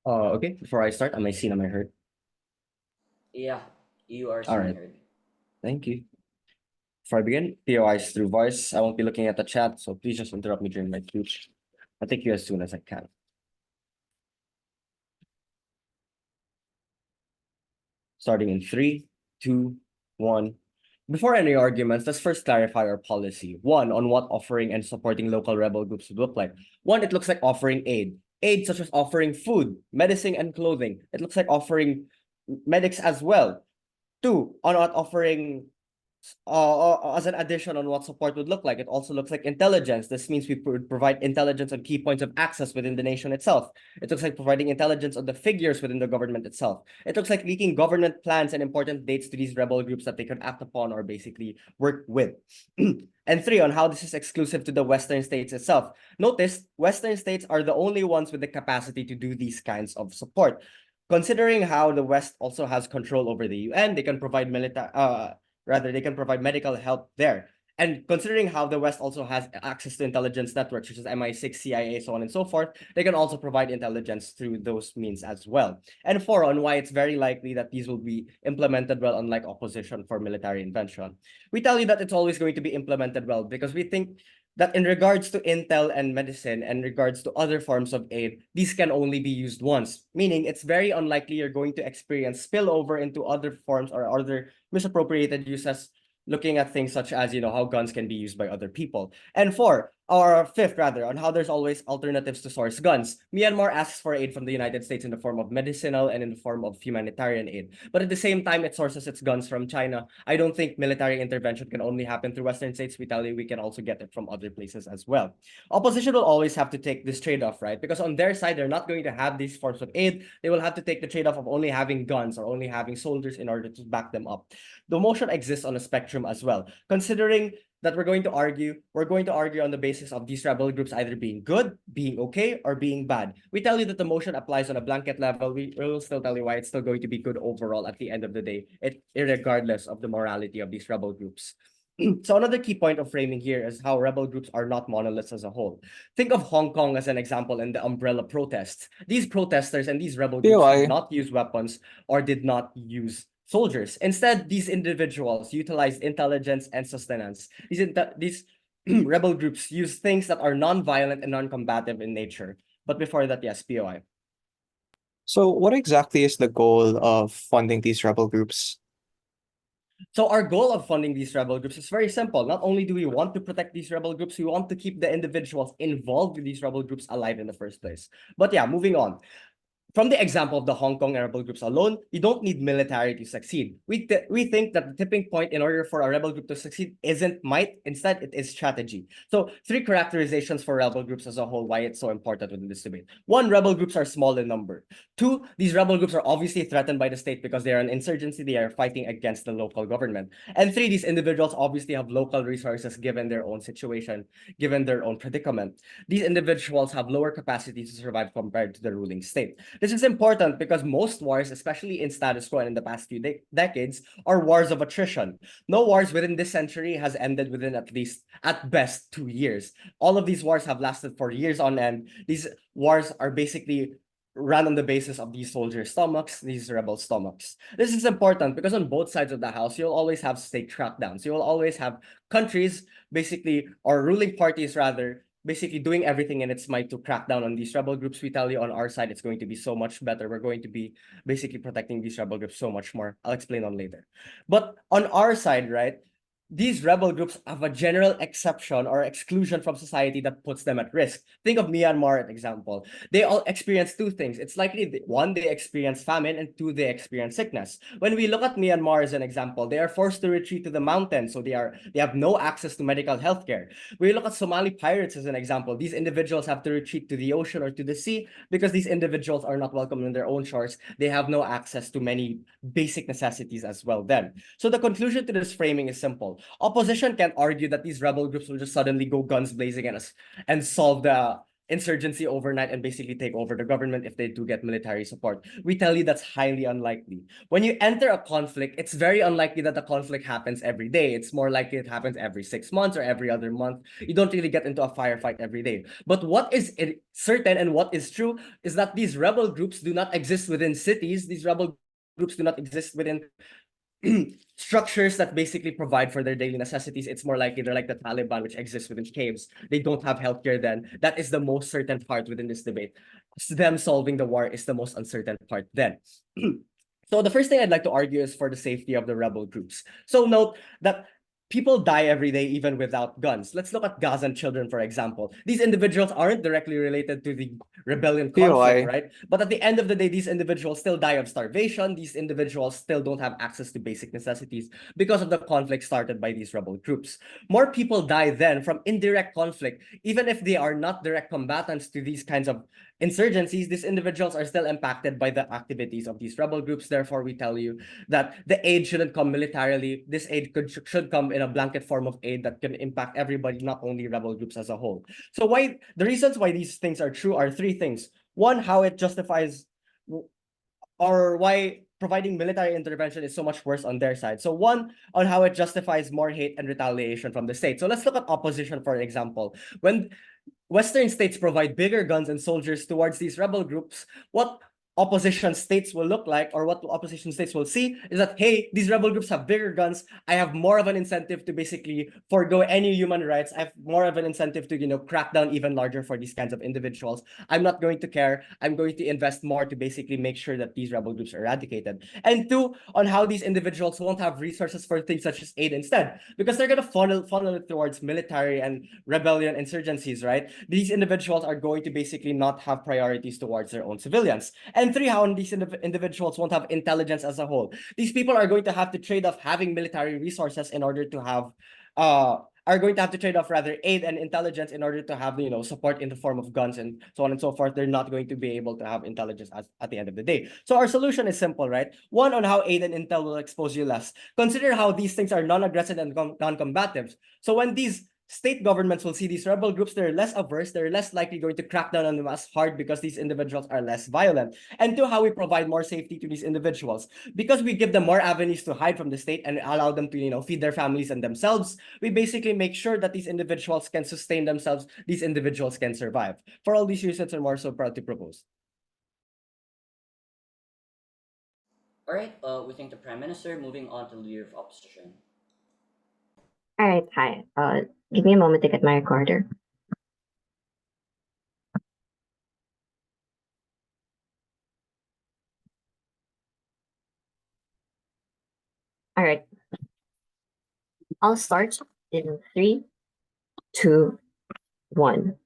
Okay, before I start, am I seen? Am I heard? Yeah, you are All seen and right, heard. thank you. Before I begin, POIs through voice. I won't be looking at the chat, so please just interrupt me during my speech. I'll take you as soon as I can. Starting in three, two, one. Before any arguments, let's first clarify our policy. One, on what offering and supporting local rebel groups would look like. One, it looks like offering aid. Aid such as offering food, medicine, and clothing. It looks like offering medics as well. Two, on what offering as an addition on what support would look like, it also looks like intelligence. This means we provide intelligence on key points of access within the nation itself. It looks like providing intelligence on the figures within the government itself. It looks like leaking government plans and important dates to these rebel groups that they could act upon or basically work with. And three, on how this is exclusive to the Western states itself. Notice, Western states are the only ones with the capacity to do these kinds of support. Considering how the West also has control over the UN, they can provide they can provide medical help there. And considering how the West also has access to intelligence networks, such as MI6, CIA, so on and so forth, they can also provide intelligence through those means as well. And four, on why it's very likely that these will be implemented well, unlike opposition for military invention. We tell you that it's always going to be implemented well because we think that in regards to intel and medicine and regards to other forms of aid, these can only be used once, meaning it's very unlikely you're going to experience spillover into other forms or other misappropriated uses, looking at things such as, how guns can be used by other people. And four, or fifth rather, on how there's always alternatives to source guns. Myanmar asks for aid from the United States in the form of medicinal and in the form of humanitarian aid. But at the same time, it sources its guns from China. I don't think military intervention can only happen through Western states. We tell you we can also get it from other places as well. Opposition will always have to take this trade-off, right? Because on their side, they're not going to have these forms of aid. They will have to take the trade-off of only having guns or only having soldiers in order to back them up. The motion exists on a spectrum as well. Considering that we're going to argue on the basis of these rebel groups either being good, being okay, or being bad. We tell you that the motion applies on a blanket level. We will still tell you why it's still going to be good overall at the end of the day, regardless of the morality of these rebel groups. So another key point of framing here is how rebel groups are not monoliths as a whole. Think of Hong Kong as an example in the umbrella protests. These protesters and these rebel groups did POI. not use weapons or did not use soldiers. Instead, these individuals utilized intelligence and sustenance. These rebel groups use things that are non-violent and non-combative in nature. But before that, yes, POI. So what exactly is the goal of funding these rebel groups? So our goal of funding these rebel groups is very simple. Not only do we want to protect these rebel groups, we want to keep the individuals involved with these rebel groups alive in the first place. But yeah, moving on. From the example of the Hong Kong rebel groups alone, you don't need military to succeed. We think that the tipping point in order for a rebel group to succeed isn't might, instead it is strategy. So three characterizations for rebel groups as a whole, why it's so important within this debate. One, rebel groups are small in number. Two, these rebel groups are obviously threatened by the state because they are an insurgency, they are fighting against the local government. And three, these individuals obviously have local resources given their own situation, given their own predicament. These individuals have lower capacity to survive compared to the ruling state. This is important because most wars, especially in status quo and in the past few decades, are wars of attrition. No wars within this century has ended within at best 2 years. All of these wars have lasted for years on end. These wars are basically run on the basis of these soldiers' stomachs, these rebel stomachs. This is important because on both sides of the house, you'll always have state crackdowns. You will always have countries, basically, or ruling parties rather, basically doing everything in its might to crack down on these rebel groups. We tell you on our side, it's going to be so much better. We're going to be basically protecting these rebel groups so much more. I'll explain on later. But on our side, right, these rebel groups have a general exception or exclusion from society that puts them at risk. Think of Myanmar, as example. They all experience two things. It's likely one, they experience famine, and two, they experience sickness. When we look at Myanmar as an example, they are forced to retreat to the mountains, so they have no access to medical health care. We look at Somali pirates as an example. These individuals have to retreat to the ocean or to the sea because these individuals are not welcome in their own shores. They have no access to many basic necessities as well then. So the conclusion to this framing is simple. Opposition can't argue that these rebel groups will just suddenly go guns blazing and solve insurgency overnight and basically take over the government if they do get military support. We tell you that's highly unlikely. When you enter a conflict, it's very unlikely that the conflict happens every day. It's more likely it happens every 6 months or every other month. You don't really get into a firefight every day. But what is certain and what is true is that these rebel groups do not exist within cities. These rebel groups do not exist within structures that basically provide for their daily necessities. It's more likely they're like the Taliban, which exists within caves. They don't have healthcare then. That is the most certain part within this debate. Them solving the war is the most uncertain part then. So the first thing I'd like to argue is for the safety of the rebel groups. So note that people die every day even without guns. Let's look at Gazan children, for example. These individuals aren't directly related to the rebellion conflict, right? But at the end of the day, these individuals still die of starvation. These individuals still don't have access to basic necessities because of the conflict started by these rebel groups. More people die then from indirect conflict, even if they are not direct combatants to these kinds of insurgencies. These individuals are still impacted by the activities of these rebel groups. Therefore, we tell you that the aid shouldn't come militarily. This aid should come in a blanket form of aid that can impact everybody, not only rebel groups as a whole. So the reasons why these things are true are three things. One, how it justifies, or why providing military intervention is so much worse on their side. So one, on how it justifies more hate and retaliation from the state. So let's look at opposition, for example. When Western states provide bigger guns and soldiers towards these rebel groups, what opposition states will look like, or what opposition states will see, is that, hey, these rebel groups have bigger guns. I have more of an incentive to basically forego any human rights. I have more of an incentive to, crack down even larger for these kinds of individuals. I'm not going to care. I'm going to invest more to basically make sure that these rebel groups are eradicated. And two, on how these individuals won't have resources for things such as aid instead, because they're going to funnel it towards military and rebellion insurgencies, right? These individuals are going to basically not have priorities towards their own civilians. And three, how these individuals won't have intelligence as a whole. These people are going to have to trade off having military resources in order to have, are going to have to trade off rather aid and intelligence in order to have, support in the form of guns and so on and so forth. They're not going to be able to have intelligence at the end of the day. So our solution is simple, right? One, on how aid and intel will expose you less. Consider how these things are non-aggressive and non-combative. So when these state governments will see these rebel groups, they're less averse, they're less likely going to crack down on them as hard because these individuals are less violent. And two, how we provide more safety to these individuals. Because we give them more avenues to hide from the state and allow them to, feed their families and themselves, we basically make sure that these individuals can sustain themselves, these individuals can survive. For all these reasons, I'm more so proud to propose. All right, we thank the Prime Minister. Moving on to the Leader of Opposition. All right, hi. Give me a moment to get my recorder. All right. I'll start in 3, 2, 1.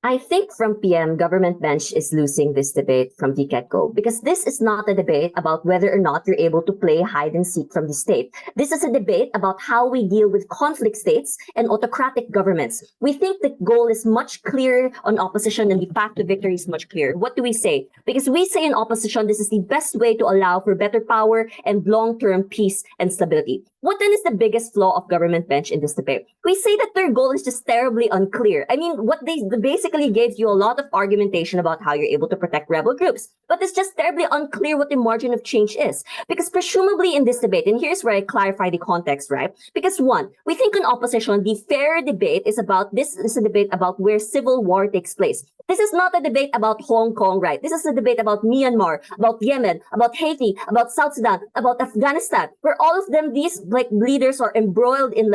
I think from PM, government bench is losing this debate from the get-go, because this is not a debate about whether or not you're able to play hide and seek from the state. This is a debate about how we deal with conflict states and autocratic governments. We think the goal is much clearer on opposition and the path to victory is much clearer. What do we say? Because we say in opposition, this is the best way to allow for better power and long-term peace and stability. What then is the biggest flaw of government bench in this debate? We say that their goal is just terribly unclear. I mean, what they basically gives you a lot of argumentation about how you're able to protect rebel groups, but it's just terribly unclear what the margin of change is. Because presumably in this debate, and here's where I clarify the context, right? Because one, we think in opposition, the fair debate is about, this is a debate about where civil war takes place. This is not a debate about Hong Kong, right? This is a debate about Myanmar, about Yemen, about Haiti, about South Sudan, about Afghanistan, where all of them, these leaders are embroiled in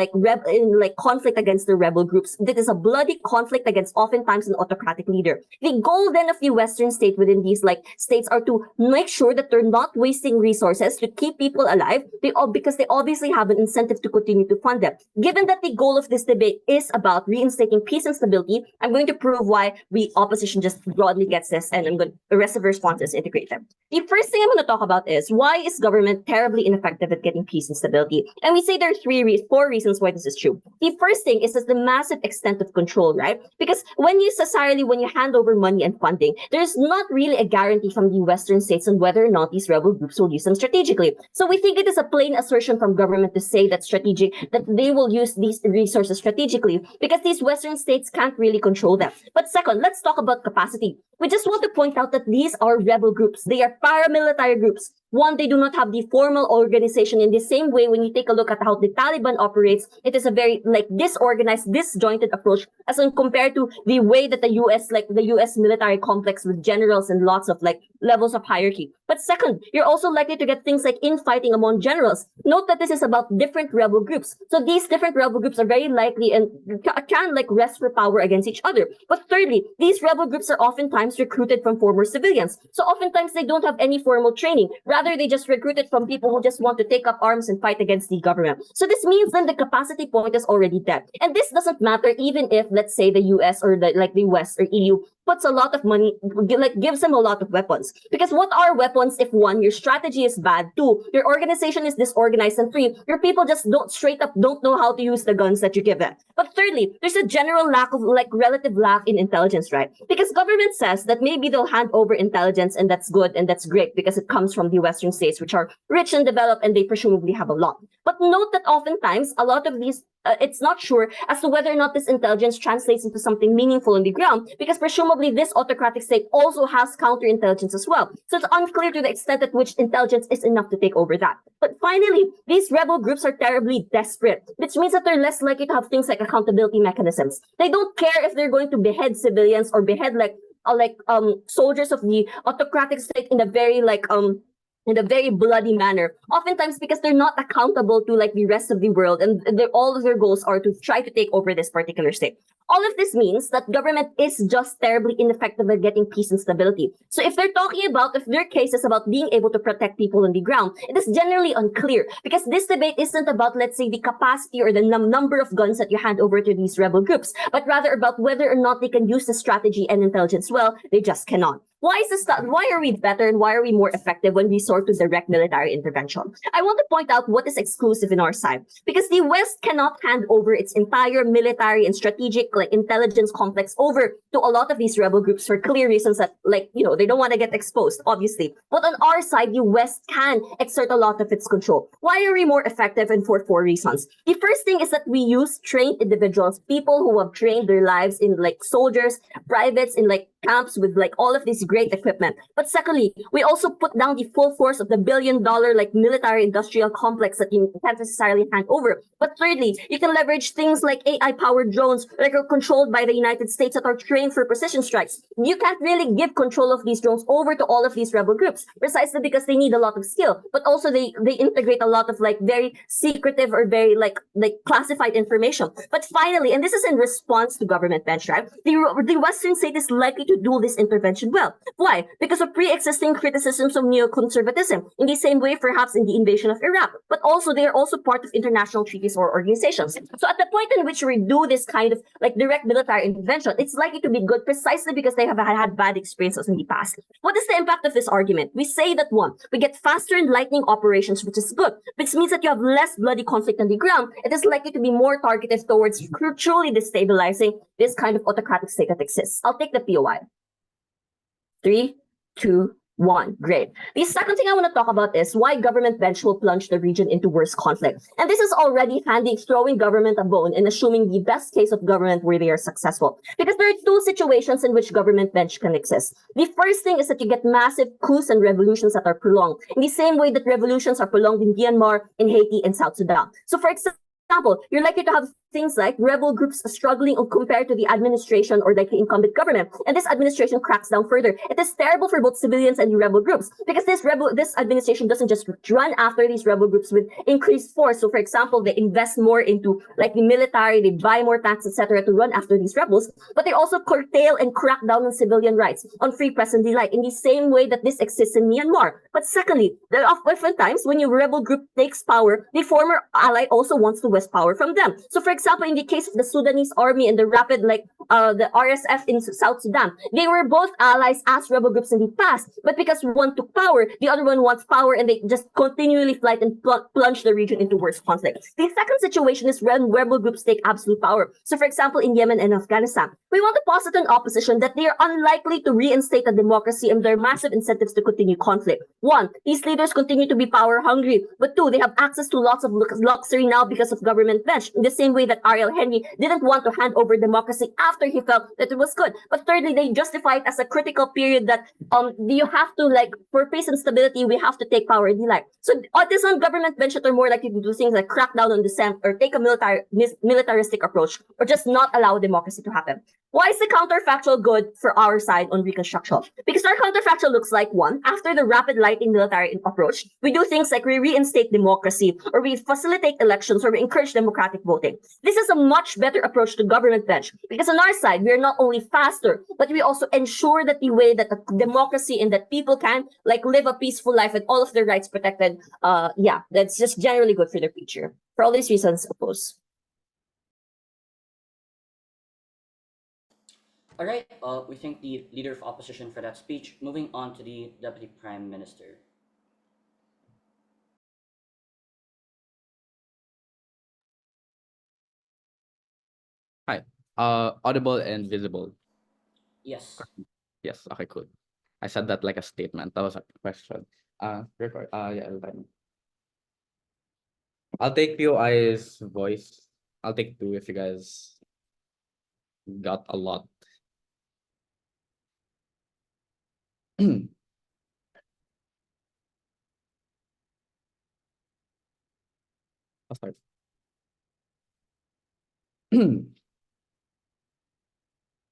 conflict against the rebel groups. That is a bloody conflict against oftentimes an autocratic leader. The goal then of the Western state within these states are to make sure that they're not wasting resources to keep people alive, because they obviously have an incentive to continue to fund them. Given that the goal of this debate is about reinstating peace and stability, I'm going to prove why we opposition just broadly gets this, and the rest of the responses integrate them. The first thing I'm going to talk about is why is government terribly ineffective at getting peace and stability? And we say there are four reasons why this is true. The first thing is the massive extent of control, right? Because when you hand over money and funding, there's not really a guarantee from the Western states on whether or not these rebel groups will use them strategically. So we think it is a plain assertion from government to say that they will use these resources strategically because these Western states can't really control them. But second, let's talk about capacity. We just want to point out that these are rebel groups. They are paramilitary groups. One, they do not have the formal organization in the same way. When you take a look at how the Taliban operates, it is a very disorganized, disjointed approach as compared to the way that the US military complex with generals and lots of levels of hierarchy. But second, you're also likely to get things like infighting among generals. Note that this is about different rebel groups. So these different rebel groups are very likely and can wrest for power against each other. But thirdly, these rebel groups are oftentimes recruited from former civilians. So oftentimes they don't have any formal training. Rather, they just recruit it from people who just want to take up arms and fight against the government. So this means then the capacity point is already dead. And this doesn't matter even if, let's say, the US or the West or EU puts a lot of money, gives them a lot of weapons. Because what are weapons if one, your strategy is bad, two, your organization is disorganized, and three, your people just don't know how to use the guns that you give them. But thirdly, there's a general relative lack in intelligence, right? Because government says that maybe they'll hand over intelligence and that's good and that's great because it comes from the Western states, which are rich and developed and they presumably have a lot. But note that oftentimes a lot of these it's not sure as to whether or not this intelligence translates into something meaningful on the ground, because presumably this autocratic state also has counterintelligence as well. So it's unclear to the extent at which intelligence is enough to take over that. But finally, these rebel groups are terribly desperate, which means that they're less likely to have things like accountability mechanisms. They don't care if they're going to behead civilians or behead soldiers of the autocratic state in a very bloody manner, oftentimes because they're not accountable to the rest of the world, and all of their goals are to try to take over this particular state. All of this means that government is just terribly ineffective at getting peace and stability. So if their case is about being able to protect people on the ground, it is generally unclear, because this debate isn't about, let's say, the capacity or the number of guns that you hand over to these rebel groups, but rather about whether or not they can use the strategy and intelligence well. They just cannot. Why are we better and why are we more effective when we resort to direct military intervention? I want to point out what is exclusive in our side, because the West cannot hand over its entire military and strategic intelligence complex over to a lot of these rebel groups for clear reasons that they don't want to get exposed, obviously. But on our side, the West can exert a lot of its control. Why are we more effective? And for four reasons. The first thing is that we use trained individuals, people who have trained their lives in soldiers, privates in camps with all of this great equipment. But secondly, we also put down the full force of the billion-dollar military industrial complex that you can't necessarily hand over. But thirdly, you can leverage things like AI-powered drones that are controlled by the United States that are trained for precision strikes. You can't really give control of these drones over to all of these rebel groups, precisely because they need a lot of skill. But also they integrate a lot of very secretive or very classified information. But finally, and this is in response to government bench, right? The Western state is likely to do this intervention well. Why? Because of pre-existing criticisms of neoconservatism, in the same way perhaps in the invasion of Iraq, but also they are also part of international treaties or organizations. So at the point in which we do this kind of direct military intervention, it's likely to be good precisely because they have had bad experiences in the past. What is the impact of this argument? We say that one, we get faster and lightning operations, which is good, which means that you have less bloody conflict on the ground. It is likely to be more targeted towards truly destabilizing this kind of autocratic state that exists. I'll take the POI. 3, 2, 1. Great. The second thing I want to talk about is why government bench will plunge the region into worse conflict. And this is already throwing government a bone and assuming the best case of government where they are successful. Because there are two situations in which government bench can exist. The first thing is that you get massive coups and revolutions that are prolonged, in the same way that revolutions are prolonged in Myanmar, in Haiti, and South Sudan. So for example, you're likely to have things like rebel groups struggling compared to the administration or the incumbent government, and this administration cracks down further. It is terrible for both civilians and the rebel groups, because this administration doesn't just run after these rebel groups with increased force. So for example, they invest more into the military, they buy more tanks, etc., to run after these rebels, but they also curtail and crack down on civilian rights, on free press and the like, in the same way that this exists in Myanmar. But secondly, oftentimes when your rebel group takes power, the former ally also wants to wrest power from them. So for example, in the case of the Sudanese army and the rapid the RSF in South Sudan. They were both allies as rebel groups in the past, but because one took power, the other one wants power, and they just continually fight and plunge the region into worse conflict. The second situation is when rebel groups take absolute power. So, for example, in Yemen and Afghanistan, we want to posit an opposition that they are unlikely to reinstate a democracy and there are massive incentives to continue conflict. One, these leaders continue to be power hungry, but two, they have access to lots of luxury now because of government bench, in the same way that Ariel Henry didn't want to hand over democracy after he felt that it was good. But thirdly, they justify it as a critical period that you have to, like, for peace and stability, we have to take power in the like. So it is on government bench that are more likely to do things like crack down on dissent or take a militaristic approach or just not allow democracy to happen. Why is the counterfactual good for our side on reconstruction? Because our counterfactual looks like one, after the rapid lighting military approach, we do things like we reinstate democracy or we facilitate elections or we encourage democratic voting. This is a much better approach to government bench because on our side, we are not only faster, but we also ensure that the way that the democracy and that people can like live a peaceful life with all of their rights protected, that's just generally good for their future. For all these reasons, oppose. All right, we thank the Leader of Opposition for that speech. Moving on to the Deputy Prime Minister. Hi. Audible and visible. Yes. Yes. Okay, cool. I said that like a statement. That was a question. Record. Yeah, I'll take POI's voice. I'll take 2 if you guys got a lot. I'll start.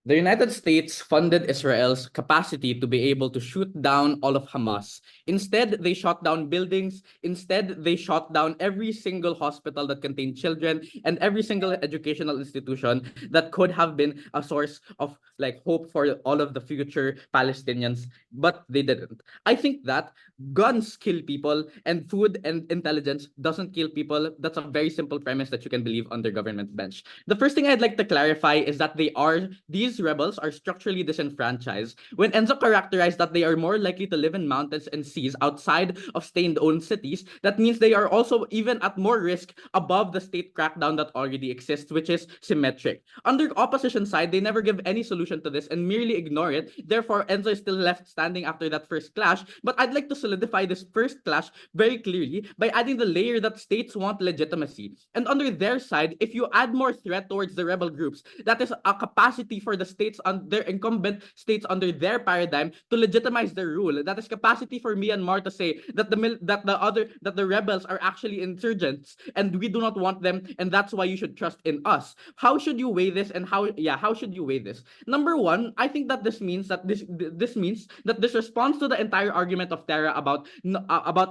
The United States funded Israel's capacity to be able to shoot down all of Hamas. Instead, they shot down buildings. Instead, they shot down every single hospital that contained children and every single educational institution that could have been a source of like hope for all of the future Palestinians, but they didn't. I think that guns kill people and food and intelligence doesn't kill people. That's a very simple premise that you can believe under government bench. The first thing I'd like to clarify is that these rebels are structurally disenfranchised. When Enzo characterized that they are more likely to live in mountains and seas outside of state-owned cities, that means they are also even at more risk above the state crackdown that already exists, which is symmetric. Under opposition side, they never give any solution to this and merely ignore it. Therefore, Enzo is still left standing after that first clash. But I'd like to solidify this first clash very clearly by adding the layer that states want legitimacy. And under their side, if you add more threat towards the rebel groups, that is a capacity for the states on their incumbent states under their paradigm to legitimize their rule. That is capacity for Myanmar to say that the rebels are actually insurgents and we do not want them, and that's why you should trust in us. How should you weigh this? And how should you weigh this? Number one, I think that this means that this responds to the entire argument of Terra about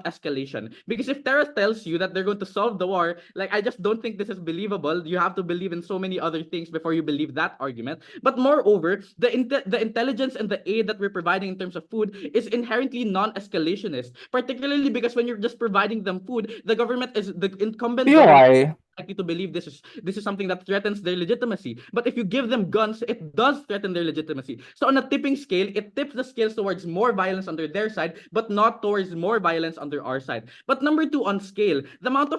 escalation. Because if Terra tells you that they're going to solve the war, like I just don't think this is believable. You have to believe in so many other things before you believe that argument. But moreover, the intelligence and the aid that we're providing in terms of food is inherently non-escalationist, particularly because when you're just providing them food, the incumbent government likely to believe this is something that threatens their legitimacy. But if you give them guns, it does threaten their legitimacy. So on a tipping scale, it tips the scales towards more violence under their side, but not towards more violence under our side. But number two, on scale, the amount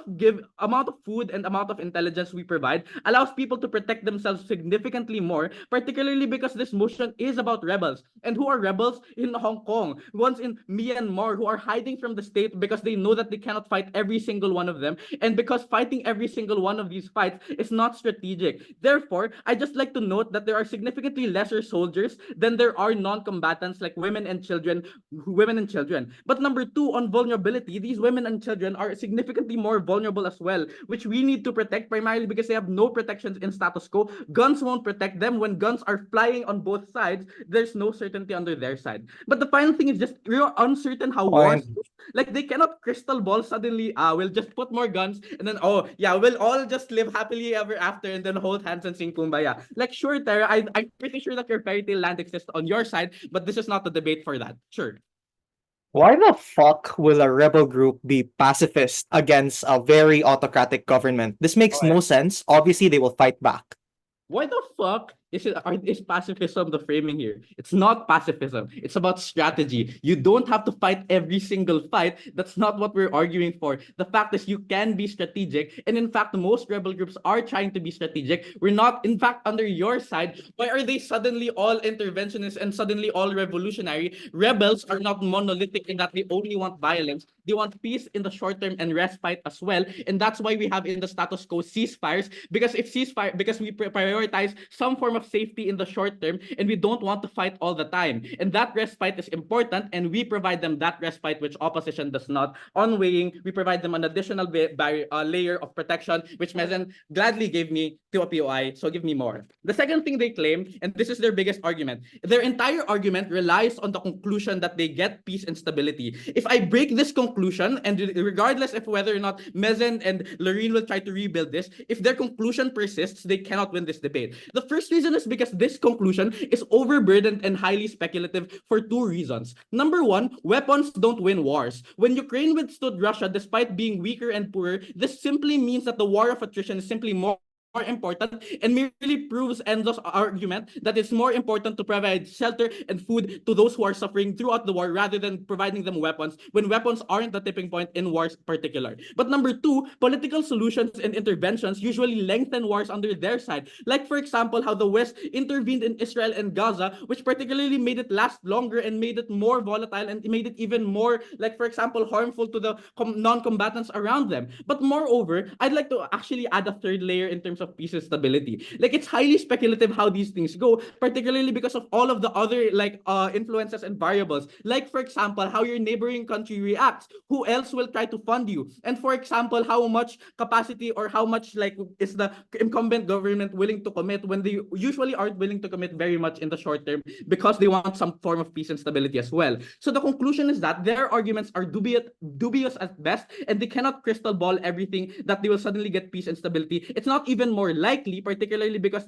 of food and amount of intelligence we provide allows people to protect themselves significantly more, particularly because this motion is about rebels. And who are rebels? In Hong Kong, ones in Myanmar who are hiding from the state because they know that they cannot fight every single one of them, and because fighting every single one of these fights is not strategic. Therefore, I just like to note that there are significantly lesser soldiers than there are non-combatants like women and children. But number two, on vulnerability, these women and children are significantly more vulnerable as well, which we need to protect primarily because they have no protections in status quo. Guns won't protect them. When guns are flying on both sides, there's no certainty under their side. But the final thing is just we're uncertain how wars, like they cannot crystal ball suddenly, we'll just put more guns and then we'll all just live happily ever after and then hold hands and sing Kumbaya. Like, sure, Tara, I'm pretty sure that your fairy tale land exists on your side, but this is not the debate for that. Sure. Why the fuck will a rebel group be pacifist against a very autocratic government? This makes no sense. Obviously, they will fight back. Why the fuck Is pacifism the framing here? It's not pacifism. It's about strategy. You don't have to fight every single fight. That's not what we're arguing for. The fact is you can be strategic. And in fact, most rebel groups are trying to be strategic. We're not, in fact, under your side. Why are they suddenly all interventionists and suddenly all revolutionary? Rebels are not monolithic in that they only want violence. They want peace in the short term and respite as well. And that's why we have in the status quo ceasefires, because we prioritize some form of safety in the short term, and we don't want to fight all the time. And that respite is important, and we provide them that respite, which opposition does not. On weighing, we provide them an additional layer of protection, which Mezen gladly gave me to a POI, so give me more. The second thing they claim, and this is their biggest argument, their entire argument relies on the conclusion that they get peace and stability. If I break this conclusion, and regardless of whether or not Mezen and Lorine will try to rebuild this, if their conclusion persists, they cannot win this debate. The first reason is because this conclusion is overburdened and highly speculative for two reasons. Number one, weapons don't win wars. When Ukraine withstood Russia despite being weaker and poorer, this simply means that the war of attrition is simply more important, and merely proves Enzo's argument that it's more important to provide shelter and food to those who are suffering throughout the war rather than providing them weapons, when weapons aren't the tipping point in wars particular. But number two, political solutions and interventions usually lengthen wars under their side. Like, for example, how the West intervened in Israel and Gaza, which particularly made it last longer and made it more volatile and made it even more, like, for example, harmful to the non-combatants around them. But moreover, I'd like to actually add a third layer in terms of peace and stability. Like, it's highly speculative how these things go, particularly because of all of the other influences and variables. Like, for example, how your neighboring country reacts. Who else will try to fund you? And for example, how much capacity or how much is the incumbent government willing to commit, when they usually aren't willing to commit very much in the short term because they want some form of peace and stability as well. So the conclusion is that their arguments are dubious at best, and they cannot crystal ball everything that they will suddenly get peace and stability. It's not even more likely, particularly because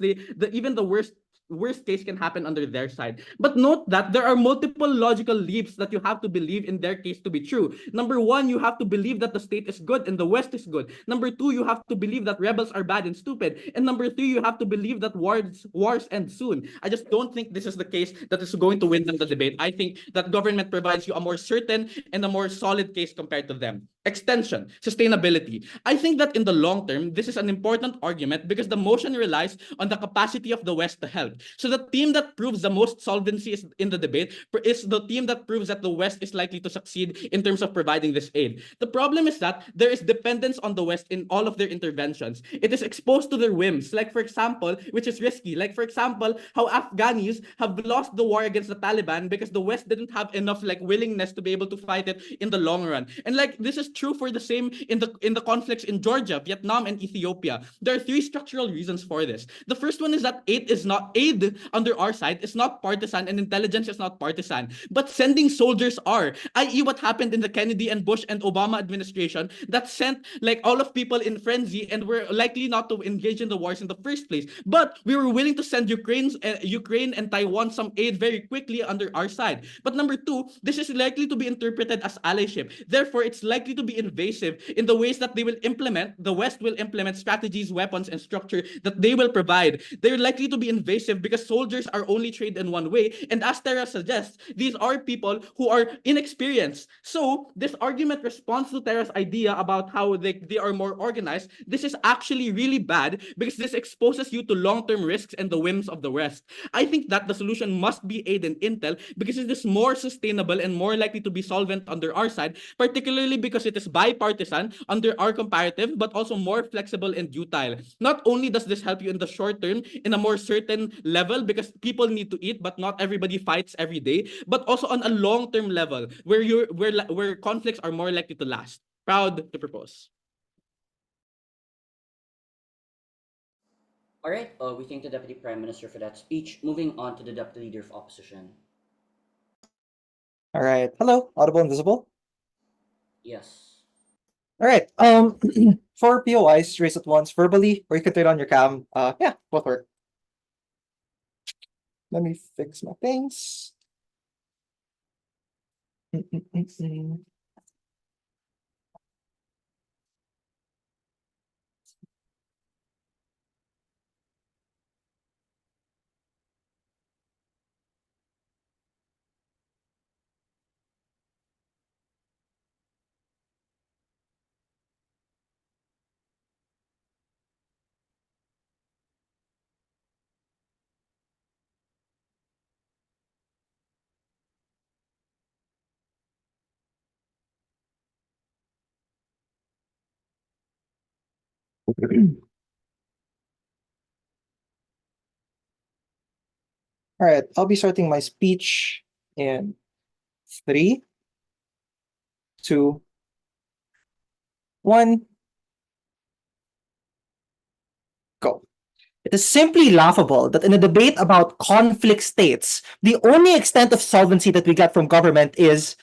even the worst case can happen under their side. But note that there are multiple logical leaps that you have to believe in their case to be true. Number one, you have to believe that the state is good and the West is good. Number two, you have to believe that rebels are bad and stupid. And number three, you have to believe that wars end soon. I just don't think this is the case that is going to win them the debate. I think that government provides you a more certain and a more solid case compared to them. Extension, sustainability. I think that in the long term, this is an important argument because the motion relies on the capacity of the West to help. So the team that proves the most solvency in the debate is the team that proves that the West is likely to succeed in terms of providing this aid. The problem is that there is dependence on the West in all of their interventions. It is exposed to their whims, like, for example, which is risky. Like, for example, how Afghanis have lost the war against the Taliban because the West didn't have enough willingness to be able to fight it in the long run. And this is true for the same in the conflicts in Georgia, Vietnam, and Ethiopia. There are three structural reasons for this. The first one is that aid under our side is not partisan, and intelligence is not partisan, but sending soldiers are, i.e. what happened in the Kennedy and Bush and Obama administration that sent all of people in frenzy and were likely not to engage in the wars in the first place. But we were willing to send Ukraine and Taiwan some aid very quickly under our side. But number two, this is likely to be interpreted as allyship. Therefore, it's likely to be invasive in the ways that the West will implement strategies, weapons, and structure that they will provide. They're likely to be invasive because soldiers are only trained in one way. And as Tara suggests, these are people who are inexperienced. So this argument responds to Tara's idea about how they are more organized. This is actually really bad because this exposes you to long-term risks and the whims of the West. I think that the solution must be aid and intel because it is more sustainable and more likely to be solvent under our side, particularly because it is bipartisan under our comparative, but also more flexible and ductile. Not only does this help you in the short term in a more certain level because people need to eat, but not everybody fights every day, but also on a long-term level where conflicts are more likely to last. Proud to propose. All right, we thank the Deputy Prime Minister for that speech. Moving on to the Deputy Leader of Opposition. All right. Hello, audible and visible. Yes. All right. For POIs, raise it once verbally, or you can turn on your cam. Yeah, both work. Let me fix my things. All right, I'll be starting my speech in 3, 2, 1, go. It is simply laughable that in a debate about conflict states, the only extent of solvency that we get from government is,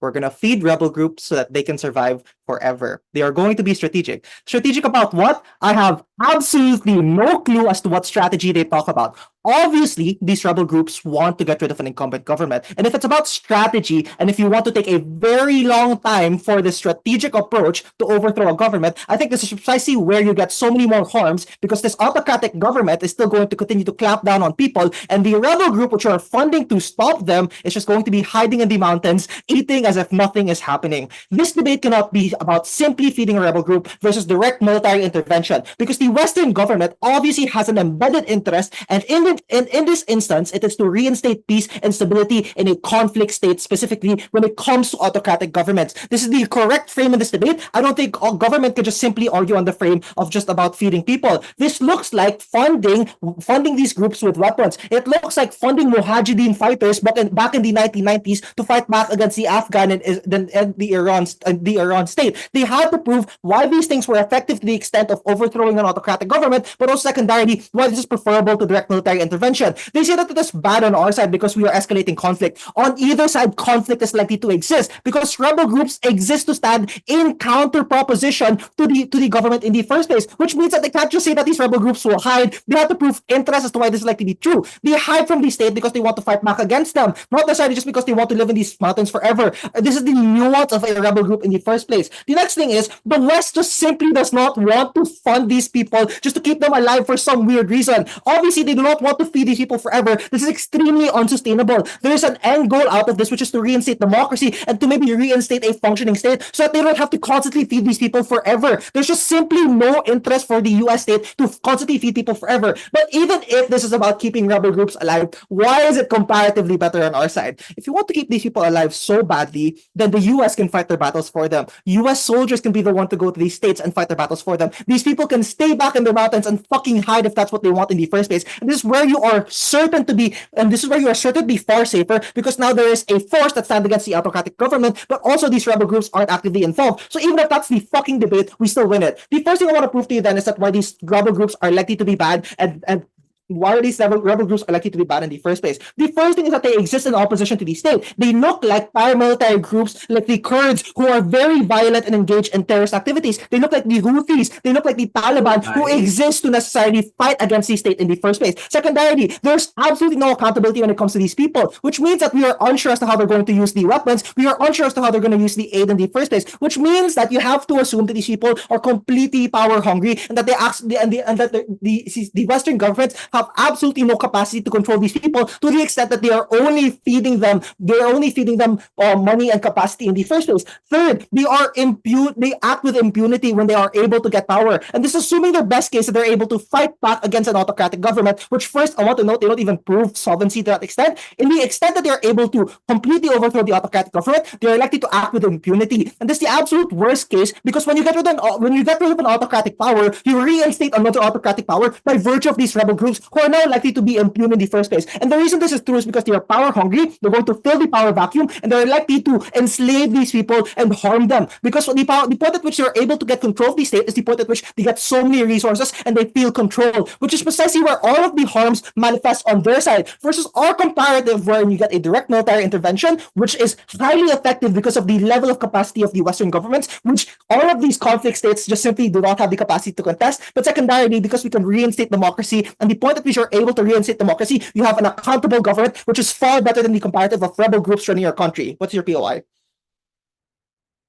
we're gonna feed rebel groups so that they can survive forever. They are going to be strategic. Strategic about what? I have absolutely no clue as to what strategy they talk about. Obviously, these rebel groups want to get rid of an incumbent government. And if it's about strategy, and if you want to take a very long time for the strategic approach to overthrow a government, I think this is precisely where you get so many more harms, because this autocratic government is still going to continue to clamp down on people, and the rebel group which are funding to stop them is just going to be hiding in the mountains, eating as if nothing is happening. This debate cannot be about simply feeding a rebel group versus direct military intervention, because the Western government obviously has an embedded interest, and in this instance, it is to reinstate peace and stability in a conflict state, specifically when it comes to autocratic governments. This is the correct frame in this debate. I don't think all government can just simply argue on the frame of just about feeding people. This looks like funding these groups with weapons. It looks like funding Mujahideen fighters back in the 1990s to fight back against the Afghan and the Iran state. They had to prove why these things were effective to the extent of overthrowing an autocratic government, but also secondarily why this is preferable to direct military intervention. They say that it is bad on our side because we are escalating conflict. On either side, conflict is likely to exist because rebel groups exist to stand in counter proposition to the government in the first place, which means that they can't just say that these rebel groups will hide. They have to prove interest as to why this is likely to be true. They hide from the state because they want to fight back against them, not necessarily just because they want to live in these mountains forever. This is the nuance of a rebel group in the first place. The next thing is the West just simply does not want to fund these people just to keep them alive for some weird reason. Obviously, they do not want to feed these people forever. This is extremely unsustainable. There is an end goal out of this, which is to reinstate democracy and to maybe reinstate a functioning state so that they don't have to constantly feed these people forever. There's just simply no interest for the US state to constantly feed people forever. But even if this is about keeping rebel groups alive, why is it comparatively better on our side? If you want to keep these people alive so badly, then the US can fight their battles for them. US soldiers can be the one to go to these states and fight their battles for them. These people can stay back in the mountains and fucking hide if that's what they want in the first place. And this is where you are certain to be, and this is where you are certain to be far safer, because now there is a force that stands against the autocratic government, but also these rebel groups aren't actively involved. So even if that's the fucking debate, we still win it. The first thing I want to prove to you then is that why these rebel groups are likely to be bad and why are these rebel groups are likely to be bad in the first place? The first thing is that they exist in opposition to the state. They look like paramilitary groups like the Kurds, who are very violent and engaged in terrorist activities. They look like the Houthis. They look like the Taliban, who exist to necessarily fight against the state in the first place. Secondarily, there's absolutely no accountability when it comes to these people, which means that we are unsure as to how they're going to use the weapons. We are unsure as to how they're going to use the aid in the first place, which means that you have to assume that these people are completely power hungry and that the Western governments have absolutely no capacity to control these people to the extent that they are only feeding them money and capacity in the first place. Third, they act with impunity when they are able to get power, and this is assuming their best case that they're able to fight back against an autocratic government, which first I want to note, they don't even prove solvency to that extent. In the extent that they're able to completely overthrow the autocratic government, they're likely to act with impunity, and this is the absolute worst case, because when you get rid of an autocratic power, you reinstate another autocratic power by virtue of these rebel groups who are now likely to be impune in the first place. And the reason this is true is because they are power hungry, they're going to fill the power vacuum, and they're likely to enslave these people and harm them. Because the point at which they're able to get control of the state is the point at which they get so many resources and they feel control, which is precisely where all of the harms manifest on their side, versus our comparative, where you get a direct military intervention, which is highly effective because of the level of capacity of the Western governments, which all of these conflict states just simply do not have the capacity to contest. But secondarily, because we can reinstate democracy, and the point at which you're able to reinstate democracy, you have an accountable government, which is far better than the comparative of rebel groups running your country. What's your POI?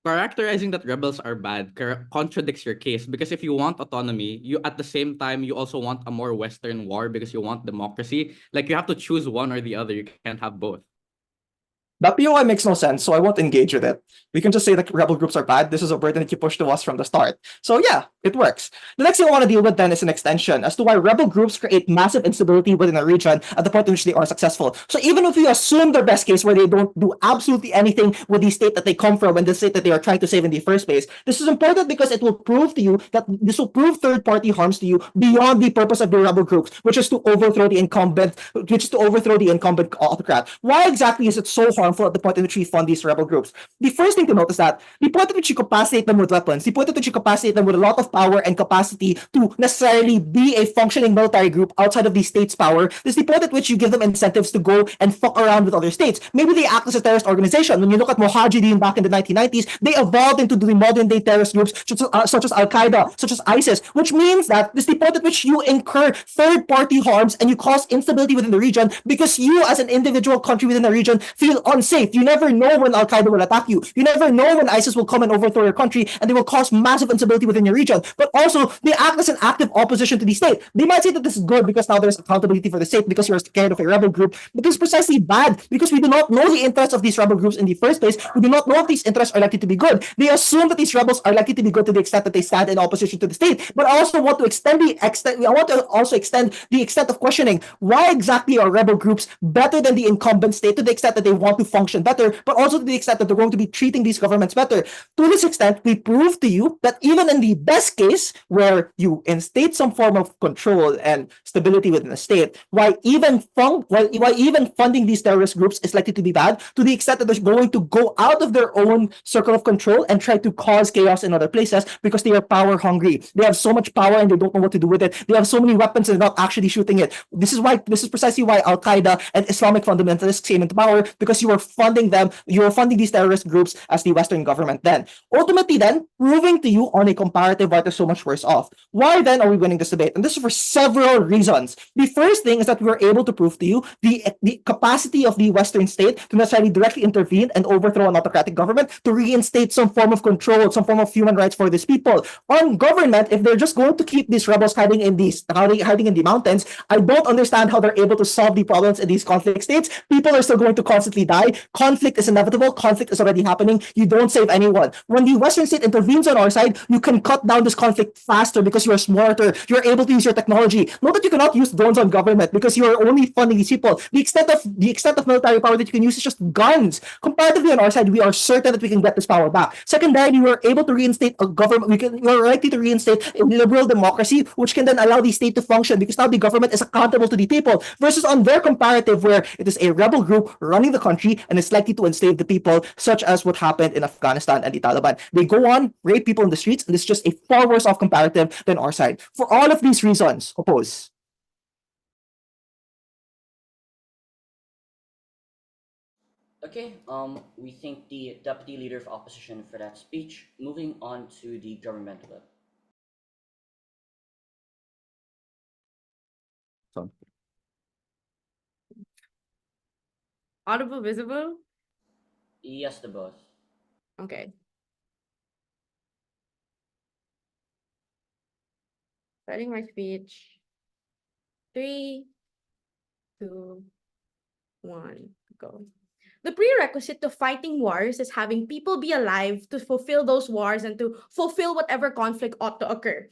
Characterizing that rebels are bad contradicts your case, because if you want autonomy, you at the same time you also want a more Western war because you want democracy. Like, you have to choose one or the other. You can't have both. That POI makes no sense, so I won't engage with it. We can just say that rebel groups are bad. This is a burden that you pushed to us from the start. So yeah, it works. The next thing I want to deal with then is an extension as to why rebel groups create massive instability within a region at the point in which they are successful. So even if we assume their best case where they don't do absolutely anything with the state that they come from and the state that they are trying to save in the first place, this is important because it will prove to you that this will prove third-party harms to you beyond the purpose of the rebel groups, which is to overthrow the incumbent, autocrat. Why exactly is it so harmful at the point in which we fund these rebel groups? The first thing to note is that the point at which you capacitate them with weapons, the point at which you capacitate them with a lot of power and capacity to necessarily be a functioning military group outside of the state's power, is the point at which you give them incentives to go and fuck around with other states. Maybe they act as a terrorist organization. When you look at Mujahideen back in the 1990s, they evolved into the modern day terrorist groups such as Al-Qaeda, such as ISIS, which means that this is the point at which you incur third-party harms and you cause instability within the region because you as an individual country within the region feel unsafe. You never know when Al-Qaeda will attack you. You never know when ISIS will come and overthrow your country and they will cause massive instability within your region. But also, they act as an active opposition to the state. They might say that this is good because now there's accountability for the state because you're scared of a rebel group, but this is precisely bad because we do not know the interests of these rebel groups in the first place. We do not know if these interests are likely to be good. They assume that these rebels are likely to be good to the extent that they stand in opposition to the state, but I also want to extend the extent of questioning why exactly are rebel groups better than the incumbent state to the extent that they want to function better, but also to the extent that they're going to be treating these governments better. To this extent, we prove to you that even in the best case, where you instate some form of control and stability within the state, why even funding these terrorist groups is likely to be bad, to the extent that they're going to go out of their own circle of control and try to cause chaos in other places because they are power hungry. They have so much power and they don't know what to do with it. They have so many weapons and they're not actually shooting it. This is precisely why Al-Qaeda and Islamic fundamentalists came into power, because you were funding these terrorist groups as the Western government then. Ultimately then, proving to you on a comparative why they're so much worse off. Why then are we winning this debate? And this is for several reasons. The first thing is that we were able to prove to you the capacity of the Western state to necessarily directly intervene and overthrow an autocratic government to reinstate some form of control, some form of human rights for these people. On government, if they're just going to keep these rebels hiding in the mountains, I don't understand how they're able to solve the problems in these conflict states. People are still going to constantly die. Conflict is inevitable. Conflict is already happening. You don't save anyone. When the Western state intervenes on our side, you can cut down this conflict faster because you are smarter. You're able to use your technology. Note that you cannot use drones on government because you are only funding these people. The extent of military power that you can use is just guns. Comparatively on our side, we are certain that we can get this power back. Secondarily, we are able to reinstate a government. We are likely to reinstate a liberal democracy, which can then allow the state to function because now the government is accountable to the people. Versus on their comparative, where it is a rebel group running the country and is likely to enslave the people, such as what happened in Afghanistan and the Taliban. They go on, rape people in the streets, and it's just a far worse off comparative than our side. For all of these reasons, oppose. Okay, we thank the Deputy Leader of Opposition for that speech. Moving on to the government whip. Audible, visible? Yes, the both. Okay. Starting my speech. 3, 2, 1, go. The prerequisite to fighting wars is having people be alive to fulfill those wars and to fulfill whatever conflict ought to occur.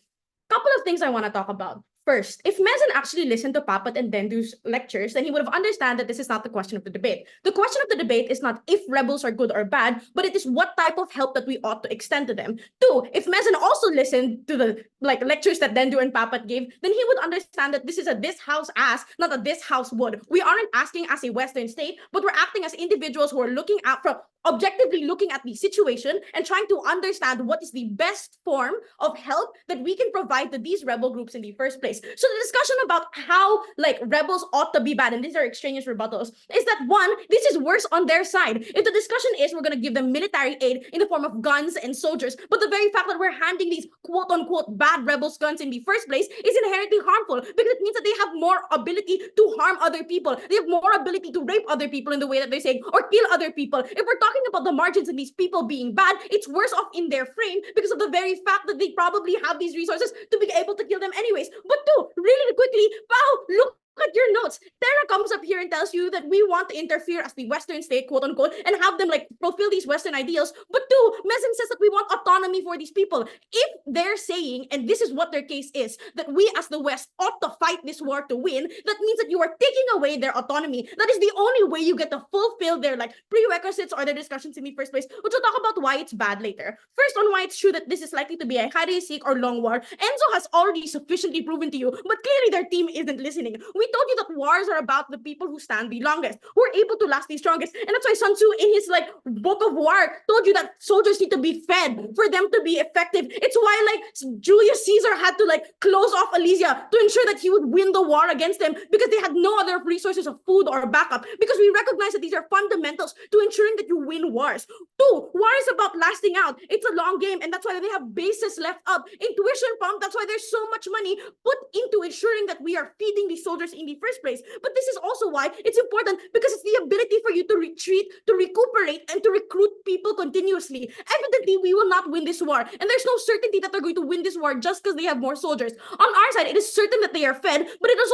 Couple of things I want to talk about. First, if Mezen actually listened to Papat and Dendu's lectures, then he would have understood that this is not the question of the debate. The question of the debate is not if rebels are good or bad, but it is what type of help that we ought to extend to them. Two, if Mezen also listened to the lectures that Dendu and Papat gave, then he would understand that this is a this house ask, not a this house would. We aren't asking as a Western state, but we're acting as individuals who are looking at from objectively looking at the situation and trying to understand what is the best form of help that we can provide to these rebel groups in the first place. So the discussion about how rebels ought to be bad, and these are extraneous rebuttals, is that one, this is worse on their side. If the discussion is we're going to give them military aid in the form of guns and soldiers, but the very fact that we're handing these quote unquote bad rebels guns in the first place is inherently harmful because it means that they have more ability to harm other people. They have more ability to rape other people in the way that they're saying, or kill other people. If we're talking about the margins and these people being bad, it's worse off in their frame because of the very fact that they probably have these resources to be able to kill them anyways. But two, really quickly, wow, look at your notes. Tara comes up here and tells you that we want to interfere as the Western state, quote unquote, and have them like fulfill these Western ideals. But two, Mezen says that we want autonomy for these people. If they're saying, and this is what their case is, that we as the West ought to fight this war to win, that means that you are taking away their autonomy. That is the only way you get to fulfill their like prerequisites or their discussions in the first place, which we'll talk about why it's bad later. First, on why it's true that this is likely to be a hide-and-seek or long war. Enzo has already sufficiently proven to you, but clearly their team isn't listening. We told you that wars are about the people who stand the longest, who are able to last the strongest, and that's why Sun Tzu in his like book of war told you that soldiers need to be fed for them to be effective. It's why like Julius Caesar had to like close off Alesia to ensure that he would win the war against them, because they had no other resources of food or backup, because we recognize that these are fundamentals to ensuring that you win wars. Two, war is about lasting out. It's a long game, and that's why they have bases left up in tuition fund. That's why there's so much money put into ensuring that we are feeding these soldiers in the first place. But this is also why it's important, because it's the ability for you to retreat, to recuperate, and to recruit people continuously. Evidently, we will not win this war, and there's no certainty that they're going to win this war just because they have more soldiers. On our side, it is certain that they are fed, but it is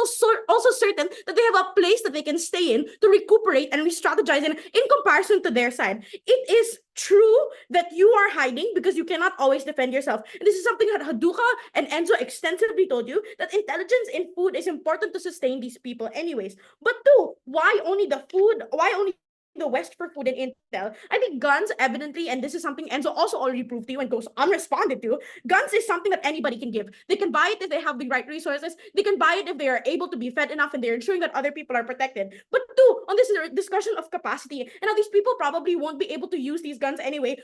also certain that they have a place that they can stay in to recuperate and re-strategize in comparison to their side. It is true that you are hiding because you cannot always defend yourself. And this is something that Haduca and Enzo extensively told you, that intelligence in food is important to sustain these people anyways. But two, why only the food? Why only the West for food and intel? I think guns, evidently, and this is something Enzo also already proved to you and goes unresponded to, guns is something that anybody can give. They can buy it if they have the right resources. They can buy it if they are able to be fed enough and they're ensuring that other people are protected. But two, on this discussion of capacity, and how these people probably won't be able to use these guns anyway,